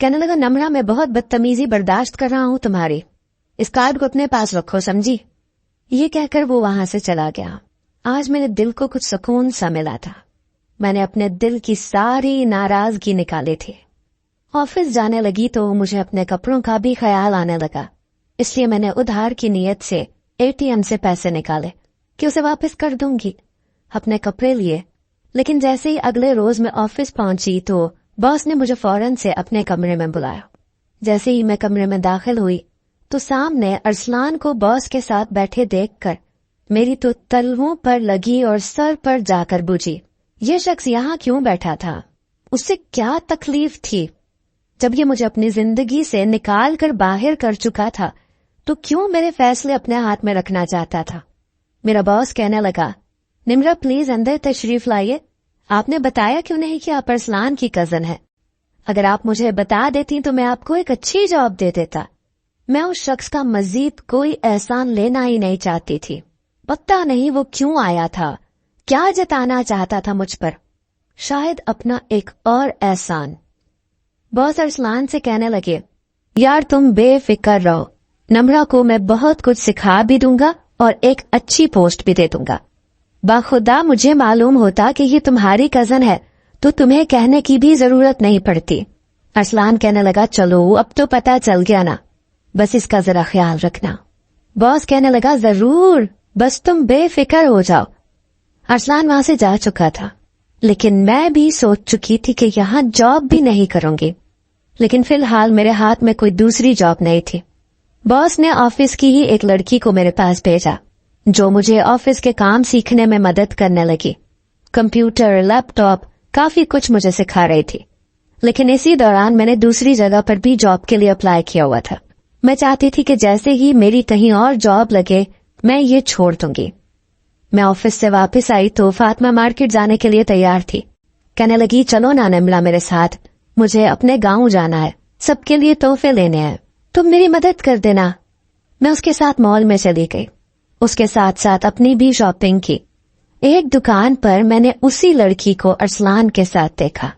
कहने लगा, नम्रा, मैं बहुत बदतमीजी बर्दाश्त कर रहा हूं तुम्हारी। इस कार्ड को अपने पास रखो, समझी? ये कहकर वो वहां से चला गया। आज मेरे दिल को कुछ सुकून सा मिला था। मैंने अपने दिल की सारी नाराजगी निकाली थी। ऑफिस जाने लगी तो मुझे अपने कपड़ों का भी ख्याल आने लगा, इसलिए मैंने उधार की नीयत से एटीएम से पैसे निकाले कि उसे वापस कर दूंगी। अपने कपड़े लिए, लेकिन जैसे ही अगले रोज मैं ऑफिस पहुंची तो बॉस ने मुझे फौरन से अपने कमरे में बुलाया। जैसे ही मैं कमरे में दाखिल हुई तो सामने अरसलान को बॉस के साथ बैठे देखकर मेरी तो तलवों पर लगी और सर पर जाकर बुझी। ये शख्स यहाँ क्यों बैठा था? उससे क्या तकलीफ थी? जब ये मुझे अपनी जिंदगी से निकाल कर बाहर कर चुका था तो क्यों मेरे फैसले अपने हाथ में रखना चाहता था? मेरा बॉस कहने लगा, निम्रा प्लीज अंदर तशरीफ लाइए। आपने बताया क्यों नहीं कि आप अरसलान की कजन है? अगर आप मुझे बता देती तो मैं आपको एक अच्छी जॉब दे देता। मैं उस शख्स का मजीद कोई एहसान लेना ही नहीं चाहती थी। पता नहीं वो क्यों आया था, क्या जताना चाहता था मुझ पर, शायद अपना एक और एहसान। बॉस अरसलान से कहने लगे, यार तुम बेफिक्र रहो, नम्रा को मैं बहुत कुछ सिखा भी दूंगा और एक अच्छी पोस्ट भी दे दूंगा। बाखुदा मुझे मालूम होता कि ये तुम्हारी कजन है तो तुम्हें कहने की भी जरूरत नहीं पड़ती। अरसलान कहने लगा, चलो अब तो पता चल गया ना, बस इसका जरा ख्याल रखना। बॉस कहने लगा, जरूर, बस तुम बेफिक्र हो जाओ। अरसलान वहां से जा चुका था, लेकिन मैं भी सोच चुकी थी कि यहाँ जॉब भी नहीं करूंगी। लेकिन फिलहाल मेरे हाथ में कोई दूसरी जॉब नहीं थी। बॉस ने ऑफिस की ही एक लड़की को मेरे पास भेजा जो मुझे ऑफिस के काम सीखने में मदद करने लगी। कंप्यूटर, लैपटॉप, काफी कुछ मुझे सिखा रही थी। लेकिन इसी दौरान मैंने दूसरी जगह पर भी जॉब के लिए अप्लाई किया हुआ था। मैं चाहती थी कि जैसे ही मेरी कहीं और जॉब लगे मैं ये छोड़ दूंगी। मैं ऑफिस से वापस आई तो फातिमा मार्केट जाने के लिए तैयार थी। कहने लगी, चलो ना निम्रा मेरे साथ, मुझे अपने गांव जाना है, सबके लिए तोहफे लेने हैं, तुम मेरी मदद कर देना। मैं उसके साथ मॉल में चली गई। उसके साथ साथ अपनी भी शॉपिंग की। एक दुकान पर मैंने उसी लड़की को अरसलान के साथ देखा।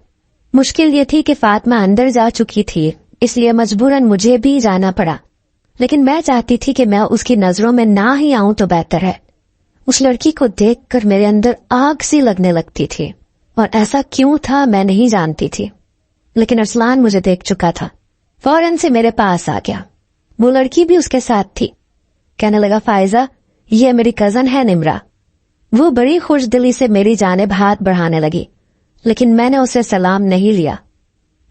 मुश्किल ये थी कि फातिमा अंदर जा चुकी थी, इसलिए मजबूरन मुझे भी जाना पड़ा। लेकिन मैं चाहती थी कि मैं उसकी नजरों में ना ही आऊं तो बेहतर है। उस लड़की को देखकर मेरे अंदर आग सी लगने लगती थी, और ऐसा क्यों था मैं नहीं जानती थी। लेकिन अरसलान मुझे देख चुका था, फौरन से मेरे पास आ गया। वो लड़की भी उसके साथ थी। कहने लगा, फायजा, ये मेरी कजन है निम्रा। वो बड़ी खुशदिली से मेरी जानिब हाथ बढ़ाने लगी, लेकिन मैंने उसे सलाम नहीं लिया।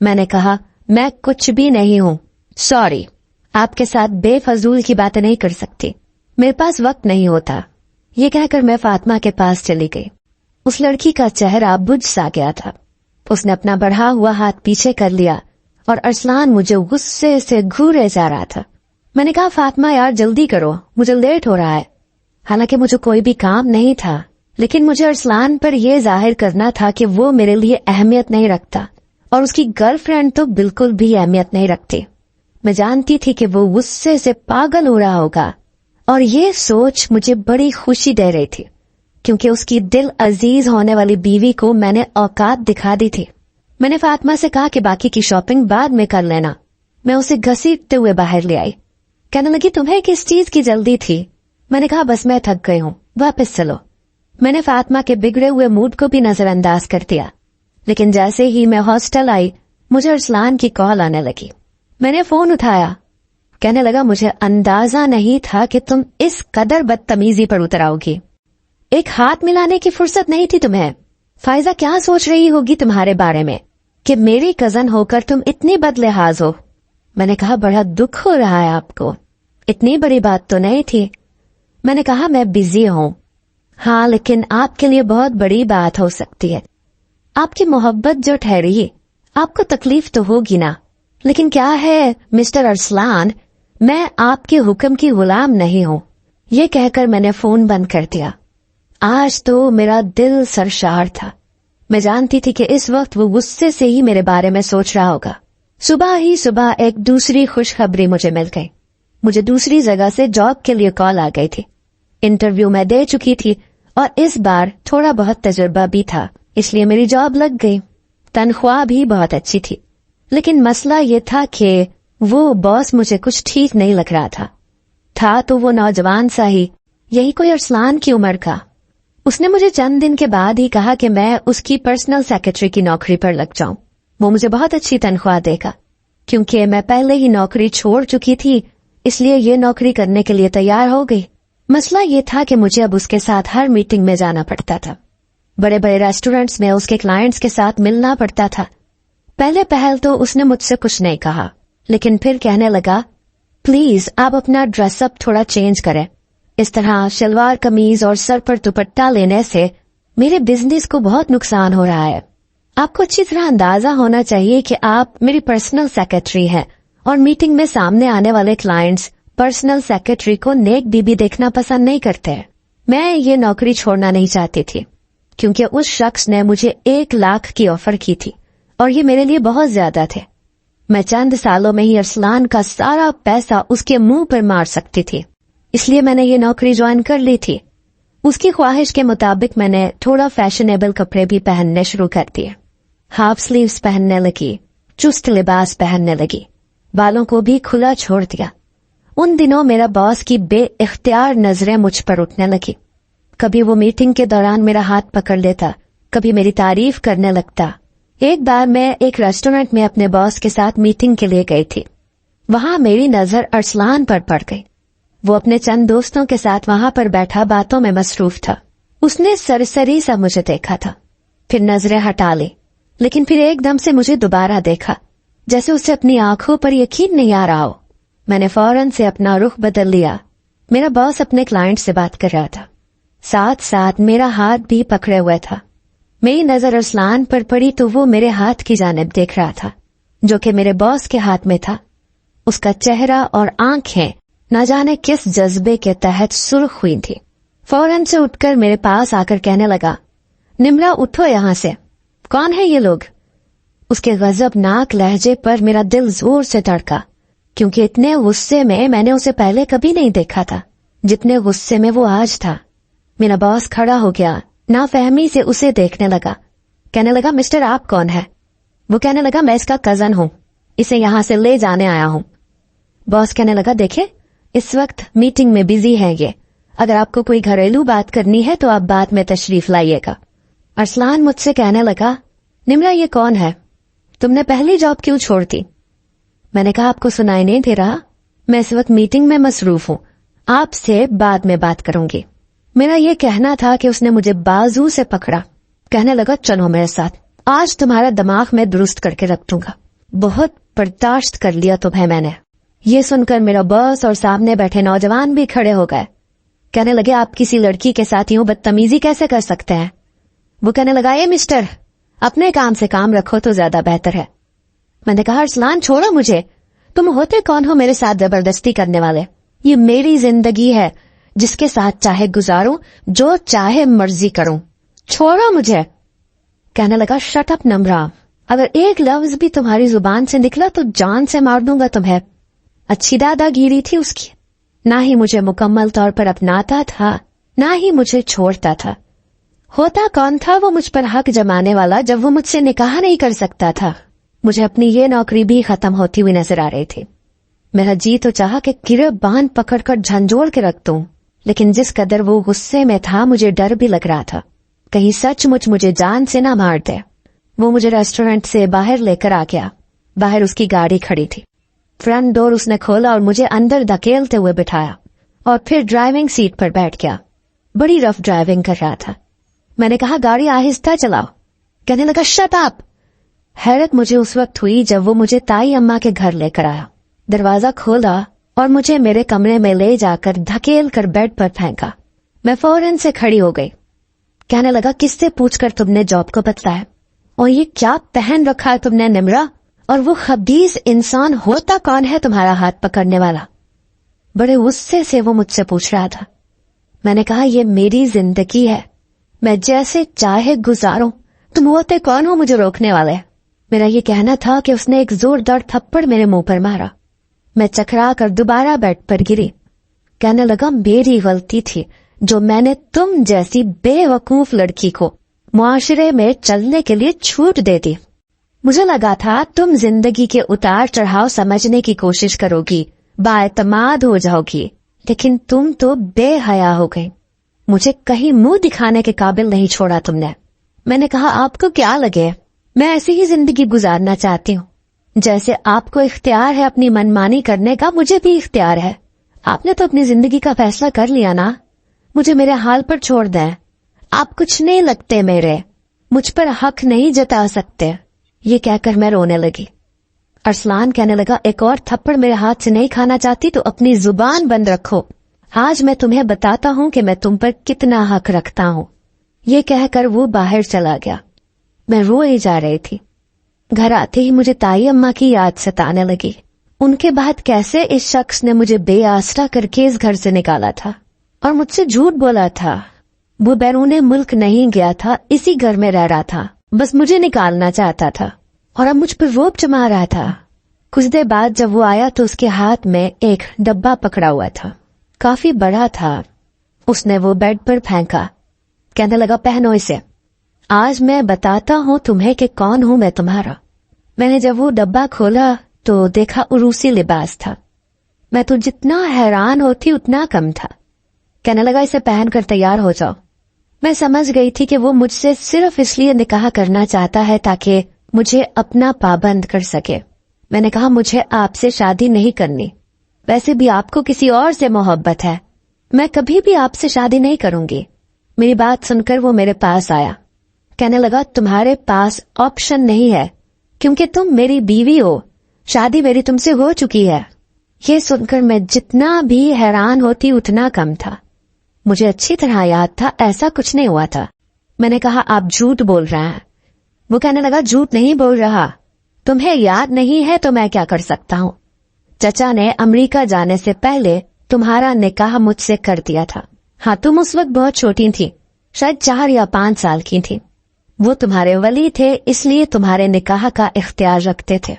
मैंने कहा, मैं कुछ भी नहीं हूं, सॉरी, आपके साथ बेफजूल की बातें नहीं कर सकती, मेरे पास वक्त नहीं होता। ये कहकर मैं फातिमा के पास चली गई। उस लड़की का चेहरा बुझ सा गया था। उसने अपना बढ़ा हुआ हाथ पीछे कर लिया और अरसलान मुझे गुस्से से घूरे जा रहा था। मैंने कहा, फातिमा यार जल्दी करो, मुझे लेट हो रहा है। हालांकि मुझे कोई भी काम नहीं था, लेकिन मुझे अरसलान पर यह जाहिर करना था कि वो मेरे लिए अहमियत नहीं रखता और उसकी गर्लफ्रेंड तो बिल्कुल भी अहमियत नहीं रखती। मैं जानती थी कि वो गुस्से से पागल हो रहा होगा, और ये सोच मुझे बड़ी खुशी दे रही थी, क्योंकि उसकी दिल अजीज होने वाली बीवी को मैंने औकात दिखा दी थी। मैंने फातिमा से कहा कि बाकी की शॉपिंग बाद में कर लेना। मैं उसे घसीटते हुए बाहर ले आई। कहने लगी, तुम्हें किस चीज की जल्दी थी? मैंने कहा, बस मैं थक गई हूँ, वापस चलो। मैंने फातिमा के बिगड़े हुए मूड को भी नजरअंदाज कर दिया। लेकिन जैसे ही मैं हॉस्टल आई, मुझे अरसलान की कॉल आने लगी। मैंने फोन उठाया। कहने लगा, मुझे अंदाजा नहीं था कि तुम इस कदर बदतमीजी पर उतर आओगी। एक हाथ मिलाने की फुर्सत नहीं थी तुम्हें। फायजा क्या सोच रही होगी तुम्हारे बारे में कि मेरी कजन होकर तुम इतनी बदलिहाज हो। मैंने कहा, बड़ा दुख हो रहा है आपको। इतनी बड़ी बात तो नहीं थी। मैंने कहा, मैं बिजी हूं। हाँ, लेकिन आपके लिए बहुत बड़ी बात हो सकती है। आपकी मोहब्बत जो ठहरी, आपको तकलीफ तो होगी ना। लेकिन क्या है मिस्टर अरसलान, मैं आपके हुक्म की गुलाम नहीं हूं। ये कहकर मैंने फोन बंद कर दिया। आज तो मेरा दिल सरशार था। मैं जानती थी कि इस वक्त वो गुस्से से ही मेरे बारे में सोच रहा होगा। सुबह ही सुबह एक दूसरी खुशखबरी मुझे मिल गई। मुझे दूसरी जगह से जॉब के लिए कॉल आ गई थी। इंटरव्यू मैं दे चुकी थी और इस बार थोड़ा बहुत तजुर्बा भी था, इसलिए मेरी जॉब लग गई। तनख्वाह भी बहुत अच्छी थी। लेकिन मसला ये था कि वो बॉस मुझे कुछ ठीक नहीं लग रहा था तो वो नौजवान सा ही, यही कोई अरसलान की उम्र का। उसने मुझे चंद दिन के बाद ही कहा कि मैं उसकी पर्सनल सेक्रेटरी की नौकरी पर लग जाऊं। वो मुझे बहुत अच्छी तनख्वाह देगा। क्योंकि मैं पहले ही नौकरी छोड़ चुकी थी, इसलिए ये नौकरी करने के लिए तैयार हो गई। मसला ये था कि मुझे अब उसके साथ हर मीटिंग में जाना पड़ता था। बड़े बड़े रेस्टोरेंट्स में उसके क्लाइंट्स के साथ मिलना पड़ता था। पहले पहल तो उसने मुझसे कुछ नहीं कहा, लेकिन फिर कहने लगा, प्लीज आप अपना ड्रेसअप थोड़ा चेंज करें। इस तरह शलवार कमीज और सर पर दुपट्टा लेने से मेरे बिजनेस को बहुत नुकसान हो रहा है। आपको अच्छी तरह अंदाजा होना चाहिए कि आप मेरी पर्सनल सेक्रेटरी हैं और मीटिंग में सामने आने वाले क्लाइंट्स पर्सनल सेक्रेटरी को नेक बीबी देखना पसंद नहीं करते। मैं ये नौकरी छोड़ना नहीं चाहती थी क्योंकि उस शख्स ने मुझे 1 लाख की ऑफर की थी और ये मेरे लिए बहुत ज्यादा थे। मैं चंद सालों में ही अरसलान का सारा पैसा उसके मुंह पर मार सकती थी, इसलिए मैंने ये नौकरी ज्वाइन कर ली थी। उसकी ख्वाहिश के मुताबिक मैंने थोड़ा फैशनेबल कपड़े भी पहनने शुरू कर दिए। हाफ स्लीव्स पहनने लगी, चुस्त लिबास पहनने लगी, बालों को भी खुला छोड़ दिया। उन दिनों मेरा बॉस की बेइख्तियार नजरें मुझ पर उठने लगी। कभी वो मीटिंग के दौरान मेरा हाथ पकड़ लेता, कभी मेरी तारीफ करने लगता। एक बार मैं एक रेस्टोरेंट में अपने बॉस के साथ मीटिंग के लिए गई थी। वहां मेरी नजर अरसलान पर पड़ गई। वो अपने चंद दोस्तों के साथ वहां पर बैठा बातों में मसरूफ था। उसने सरसरी सा मुझे देखा था, फिर नजरें हटा ली, लेकिन फिर एकदम से मुझे दोबारा देखा, जैसे उसे अपनी आंखों पर यकीन नहीं आ रहा हो। मैंने फौरन से अपना रुख बदल लिया। मेरा बॉस अपने क्लाइंट से बात कर रहा था, साथ साथ मेरा हाथ भी पकड़े हुए था। मेरी नजर अरसलान पर पड़ी तो वो मेरे हाथ की जानिब देख रहा था, जो कि मेरे बॉस के हाथ में था। उसका चेहरा और आंखें न जाने किस जज्बे के तहत सुर्ख हुई थी। फौरन से उठकर मेरे पास आकर कहने लगा, निम्रा उठो यहां से, कौन है ये लोग? उसके गजबनाक लहजे पर मेरा दिल जोर से धड़का, क्योंकि इतने गुस्से में मैंने उसे पहले कभी नहीं देखा था जितने गुस्से में वो आज था। मेरा बॉस खड़ा हो गया, नाफहमी से उसे देखने लगा। कहने लगा, मिस्टर आप कौन है? वो कहने लगा, मैं इसका कजन हूं, इसे यहां से ले जाने आया हूं। बॉस कहने लगा, देखे इस वक्त मीटिंग में बिजी है ये, अगर आपको कोई घरेलू बात करनी है तो आप बाद में तशरीफ लाइएगा। अरसलान मुझसे कहने लगा, निम्रा ये कौन है? तुमने पहली जॉब क्यों छोड़ दी? मैंने कहा, आपको सुनाई नहीं दे रहा? मैं इस वक्त मीटिंग में मसरूफ हूं, आपसे बाद में बात करूंगी। मेरा ये कहना था कि उसने मुझे बाजू से पकड़ा। कहने लगा, चलो मेरे साथ, आज तुम्हारा दिमाग में दुरुस्त करके रख दूंगा। बहुत बर्दाश्त कर लिया तुम्हें मैंने। ये सुनकर मेरा बॉस और सामने बैठे नौजवान भी खड़े हो गए। कहने लगे, आप किसी लड़की के साथ यूं बदतमीजी कैसे कर सकते हैं? वो कहने लगा, ये मिस्टर, अपने काम से काम रखो तो ज्यादा बेहतर है। मैंने कहा, अरसलान छोड़ो मुझे, तुम होते कौन हो मेरे साथ जबरदस्ती करने वाले? ये मेरी जिंदगी है, जिसके साथ चाहे गुजारूं, जो चाहे मर्जी करूं, छोड़ो मुझे। कहने लगा, शट अप नम्रा, अगर एक लफ्ज भी तुम्हारी जुबान से निकला तो जान से मार दूंगा तुम्हें। अच्छी दादागिरी थी उसकी। ना ही मुझे मुकम्मल तौर पर अपनाता था, ना ही मुझे छोड़ता था। होता कौन था वो मुझ पर हक जमाने वाला, जब वो मुझसे निकाह नहीं कर सकता था? मुझे अपनी ये नौकरी भी खत्म होती हुई नजर आ रही थी। मेरा जी तो चाहा कि गिरबान पकड़कर झंझोड़ के रख दूं, लेकिन जिस कदर वो गुस्से में था मुझे डर भी लग रहा था, कहीं सचमुच मुझे जान से ना मार दे। वो मुझे रेस्टोरेंट से बाहर लेकर आ गया। बाहर उसकी गाड़ी खड़ी थी। फ्रंट डोर उसने खोला और मुझे अंदर धकेलते हुए बिठाया और फिर ड्राइविंग सीट पर बैठ गया। बड़ी रफ ड्राइविंग कर रहा था। मैंने कहा, गाड़ी आहिस्ता चलाओ। कहने लगा, शट अप। हैरत मुझे उस वक्त हुई जब वो मुझे ताई अम्मा के घर लेकर आया। दरवाजा खोला और मुझे मेरे कमरे में ले जाकर धकेल कर बेड पर फेंका। मैं फौरन से खड़ी हो गई। कहने लगा, किससे पूछकर तुमने जॉब को बतलाया? और ये क्या पहन रखा है तुमने निम्रा? और वो खबीस इंसान होता कौन है तुम्हारा हाथ पकड़ने वाला? बड़े गुस्से से वो मुझसे पूछ रहा था। मैंने कहा, ये मेरी जिंदगी है, मैं जैसे चाहे गुजारूं, तुम होते कौन हो मुझे रोकने वाले? मेरा ये कहना था कि उसने एक जोरदार थप्पड़ मेरे मुंह पर मारा। मैं चकरा कर दोबारा बेड पर गिरी। कहने लगा, मेरी गलती थी जो मैंने तुम जैसी बेवकूफ लड़की को मुआशरे में चलने के लिए छूट दे दी। मुझे लगा था तुम जिंदगी के उतार चढ़ाव समझने की कोशिश करोगी, बाएतमाद हो जाओगी, लेकिन तुम तो बेहया हो गई। मुझे कहीं मुंह दिखाने के काबिल नहीं छोड़ा तुमने। मैंने कहा, आपको क्या लगे, मैं ऐसी ही जिंदगी गुजारना चाहती हूँ। जैसे आपको इख्तियार है अपनी मनमानी करने का, मुझे भी इख्तियार है। आपने तो अपनी जिंदगी का फैसला कर लिया ना, मुझे मेरे हाल पर छोड़ दें। आप कुछ नहीं लगते मेरे, मुझ पर हक नहीं जता सकते। ये कहकर मैं रोने लगी। अरसलान कहने लगा, एक और थप्पड़ मेरे हाथ से नहीं खाना चाहती तो अपनी जुबान बंद रखो। आज मैं तुम्हें बताता हूँ कि मैं तुम पर कितना हक रखता हूँ। ये कहकर वो बाहर चला गया। मैं रोई जा रही थी। घर आते ही मुझे ताई अम्मा की याद सताने लगी। उनके बाद कैसे इस शख्स ने मुझे बेआसरा करके इस घर से निकाला था और मुझसे झूठ बोला था। वो बैरूने मुल्क नहीं गया था, इसी घर में रह रहा था, बस मुझे निकालना चाहता था और अब मुझ पर रोब जमा रहा था। कुछ देर बाद जब वो आया तो उसके हाथ में एक डब्बा पकड़ा हुआ था, काफी बड़ा था। उसने वो बेड पर फेंका, कहने लगा, पहनो इसे, आज मैं बताता हूँ तुम्हें कि कौन हूँ मैं तुम्हारा। मैंने जब वो डब्बा खोला तो देखा उरूसी लिबास था। मैं तो जितना हैरान होती उतना कम था। कहने लगा, इसे पहनकर तैयार हो जाओ। मैं समझ गई थी कि वो मुझसे सिर्फ इसलिए निकाह करना चाहता है ताकि मुझे अपना पाबंद कर सके। मैंने कहा, मुझे आपसे शादी नहीं करनी, वैसे भी आपको किसी और से मोहब्बत है, मैं कभी भी आपसे शादी नहीं करूंगी। मेरी बात सुनकर वो मेरे पास आया। कहने लगा, तुम्हारे पास ऑप्शन नहीं है क्योंकि तुम मेरी बीवी हो, शादी मेरी तुमसे हो चुकी है। ये सुनकर मैं जितना भी हैरान होती उतना कम था। मुझे अच्छी तरह याद था ऐसा कुछ नहीं हुआ था। मैंने कहा, आप झूठ बोल रहे हैं। वो कहने लगा, झूठ नहीं बोल रहा, तुम्हें याद नहीं है तो मैं क्या कर सकता हूँ। चचा ने अमेरिका जाने से पहले तुम्हारा निकाह मुझसे कर दिया था। हाँ, तुम उस वक्त बहुत छोटी थी, शायद 4 या 5 साल की थी। वो तुम्हारे वली थे, इसलिए तुम्हारे निकाह का इख्तियार रखते थे।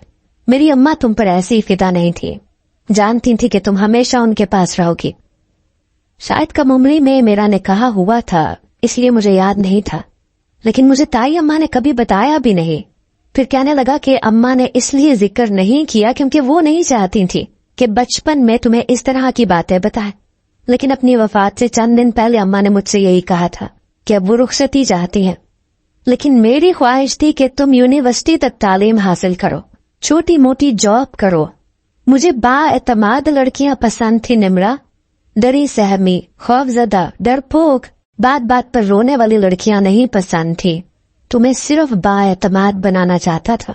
मेरी अम्मा तुम पर ऐसी फिदा नहीं थी, जानती थी कि तुम हमेशा उनके पास रहोगी। शायद कम उम्री में मेरा निकाह हुआ था, इसलिए मुझे याद नहीं था, लेकिन मुझे ताई अम्मा ने कभी बताया भी नहीं। फिर कहने लगा कि अम्मा ने इसलिए जिक्र नहीं किया क्योंकि वो नहीं चाहती थी कि बचपन में तुम्हें इस तरह की बातें बताए। लेकिन अपनी वफात से चंद दिन पहले अम्मा ने मुझसे यही कहा था कि अब वो रुखसती चाहती हैं। लेकिन मेरी ख्वाहिश थी कि तुम यूनिवर्सिटी तक तालीम हासिल करो, छोटी मोटी जॉब करो। मुझे बाएतमाद लड़कियां पसंद थी निम्रा, डरी सहमी, खौफजदा, डरपोक, बात बात पर रोने वाली लड़कियां नहीं पसंद थी। तुम्हें सिर्फ बाएतमाद बनाना चाहता था।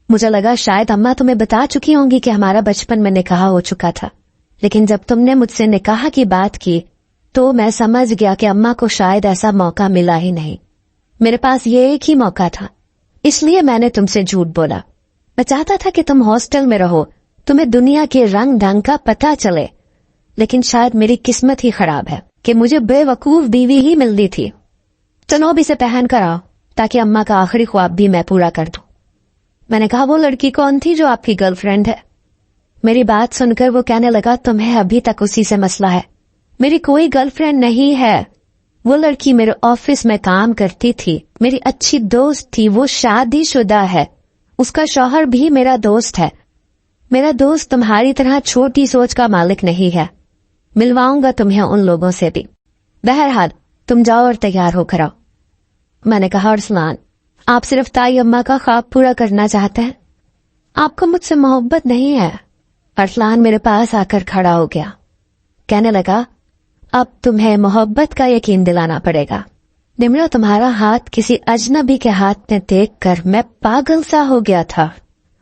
मुझे लगा शायद अम्मा तुम्हें बता चुकी होंगी कि हमारा बचपन में निकाह हो चुका था, लेकिन जब तुमने मुझसे निकाह की बात की तो मैं समझ गया कि अम्मा को शायद ऐसा मौका मिला ही नहीं। मेरे पास ये एक ही मौका था, इसलिए मैंने तुमसे झूठ बोला। मैं चाहता था कि तुम हॉस्टल में रहो, तुम्हें दुनिया के रंग ढंग का पता चले, लेकिन शायद मेरी किस्मत ही खराब है कि मुझे बेवकूफ बीवी ही मिलती थी। चलो अब इसे पहन कर आओ ताकि अम्मा का आखिरी ख्वाब भी मैं पूरा कर दूं। मैंने कहा, वो लड़की कौन थी जो आपकी गर्लफ्रेंड है? मेरी बात सुनकर वो कहने लगा, तुम्हें अभी तक उसी से मसला है। मेरी कोई गर्लफ्रेंड नहीं है। वो लड़की मेरे ऑफिस में काम करती थी, मेरी अच्छी दोस्त थी, वो शादीशुदा है, उसका शौहर भी मेरा दोस्त है। मेरा दोस्त तुम्हारी तरह छोटी सोच का मालिक नहीं है। मिलवाऊंगा तुम्हें उन लोगों से भी। बहरहाल तुम जाओ और तैयार होकर आओ। मैंने कहा, अरसलान, आप सिर्फ ताई अम्मा का ख्वाब पूरा करना चाहते हैं, आपको मुझसे मोहब्बत नहीं है। अरसलान मेरे पास आकर खड़ा हो गया, कहने लगा, अब तुम्हें मोहब्बत का यकीन दिलाना पड़ेगा। निम्रा, तुम्हारा हाथ किसी अजनबी के हाथ में देखकर मैं पागल सा हो गया था।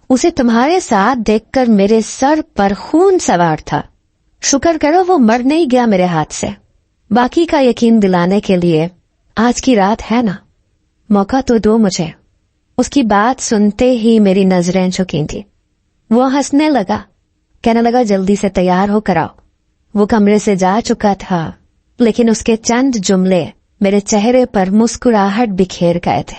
उसे तुम्हारे साथ देखकर मेरे सर पर खून सवार था। शुक्र करो वो मर नहीं गया मेरे हाथ से। बाकी का यकीन दिलाने के लिए आज की रात है ना, मौका तो दो मुझे। उसकी बात सुनते ही मेरी नजरें झुकी थी। वो हंसने लगा, कहने लगा, जल्दी से तैयार होकर आओ। वो कमरे से जा चुका था, लेकिन उसके चंद जुमले मेरे चेहरे पर मुस्कुराहट बिखेर गए थे।